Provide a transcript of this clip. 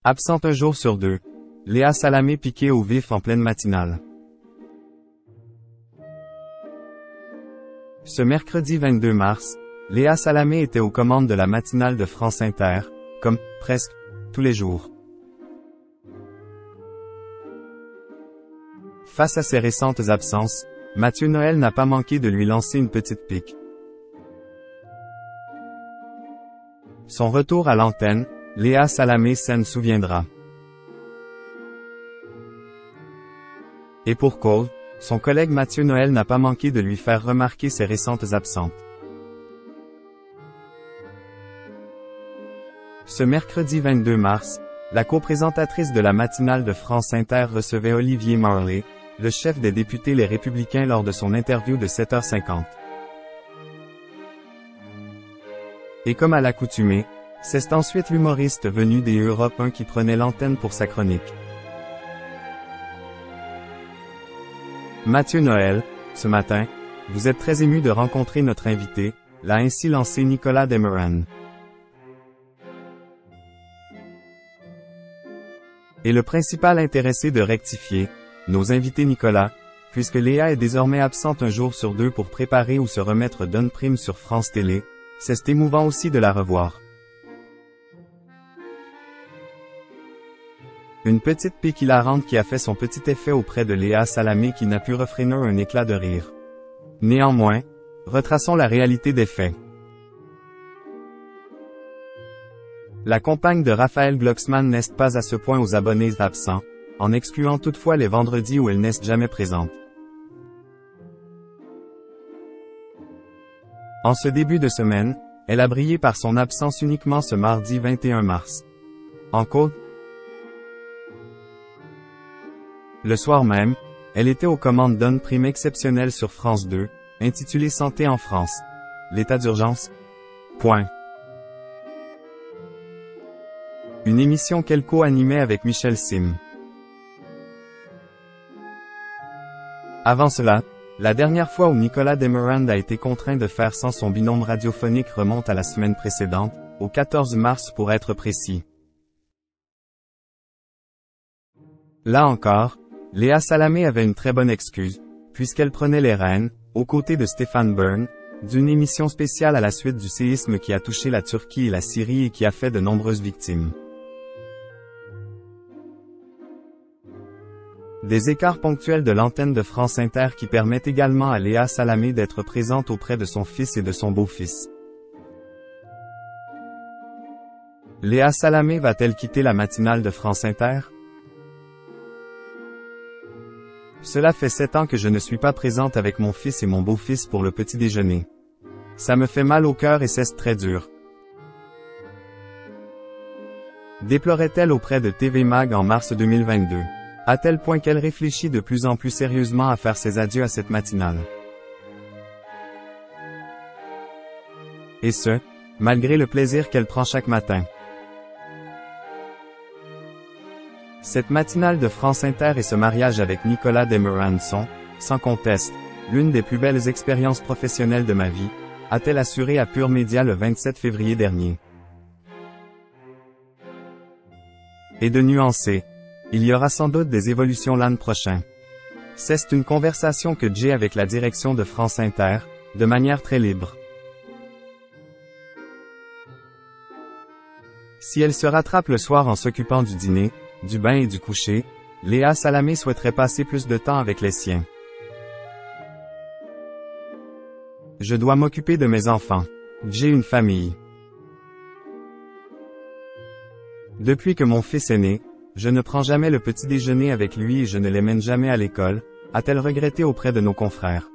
Absente un jour sur deux. Léa Salamé piquée au vif en pleine matinale. Ce mercredi 22 mars, Léa Salamé était aux commandes de la matinale de France Inter, comme, presque, tous les jours. Face à ses récentes absences, Mathieu Noël n'a pas manqué de lui lancer une petite pique. Son retour à l'antenne, Léa Salamé s'en souviendra. Et pour cause, son collègue Mathieu Noël n'a pas manqué de lui faire remarquer ses récentes absences. Ce mercredi 22 mars, la coprésentatrice de la matinale de France Inter recevait Olivier Marley, le chef des députés Les Républicains lors de son interview de 7h50. Et comme à l'accoutumée, c'est ensuite l'humoriste venu des Europe 1 qui prenait l'antenne pour sa chronique. Mathieu Noël, ce matin, vous êtes très ému de rencontrer notre invité, l'a ainsi lancé Nicolas Demorand. Et le principal intéressé de rectifier, nos invités Nicolas, puisque Léa est désormais absente un jour sur deux pour préparer ou se remettre d'une prime sur France Télé, c'est émouvant aussi de la revoir. Une petite pique hilarante qui a fait son petit effet auprès de Léa Salamé qui n'a pu refréner un éclat de rire. Néanmoins, retraçons la réalité des faits. La compagne de Raphaël Glucksmann n'est pas à ce point aux abonnés absents, en excluant toutefois les vendredis où elle n'est jamais présente. En ce début de semaine, elle a brillé par son absence uniquement ce mardi 21 mars. En cause, le soir même, elle était aux commandes d'une prime exceptionnelle sur France 2, intitulée Santé en France. L'état d'urgence? Point. Une émission qu'elle co-animait avec Michel Sim. Avant cela, la dernière fois où Nicolas Demorand a été contraint de faire sans son binôme radiophonique remonte à la semaine précédente, au 14 mars pour être précis. Là encore, Léa Salamé avait une très bonne excuse, puisqu'elle prenait les rênes, aux côtés de Stéphane Bern, d'une émission spéciale à la suite du séisme qui a touché la Turquie et la Syrie et qui a fait de nombreuses victimes. Des écarts ponctuels de l'antenne de France Inter qui permettent également à Léa Salamé d'être présente auprès de son fils et de son beau-fils. Léa Salamé va-t-elle quitter la matinale de France Inter? Cela fait 7 ans que je ne suis pas présente avec mon fils et mon beau-fils pour le petit déjeuner. Ça me fait mal au cœur et c'est très dur. Déplorait-elle auprès de TV Mag en mars 2022. À tel point qu'elle réfléchit de plus en plus sérieusement à faire ses adieux à cette matinale. Et ce, malgré le plaisir qu'elle prend chaque matin. Cette matinale de France Inter et ce mariage avec Nicolas Demorand sont, sans conteste, l'une des plus belles expériences professionnelles de ma vie, a-t-elle assuré à Pure Média le 27 février dernier. Et de nuancer. Il y aura sans doute des évolutions l'an prochain. C'est une conversation que j'ai avec la direction de France Inter, de manière très libre. Si elle se rattrape le soir en s'occupant du dîner, du bain et du coucher, Léa Salamé souhaiterait passer plus de temps avec les siens. Je dois m'occuper de mes enfants. J'ai une famille. Depuis que mon fils est né, je ne prends jamais le petit déjeuner avec lui et je ne les mène jamais à l'école, a-t-elle regretté auprès de nos confrères.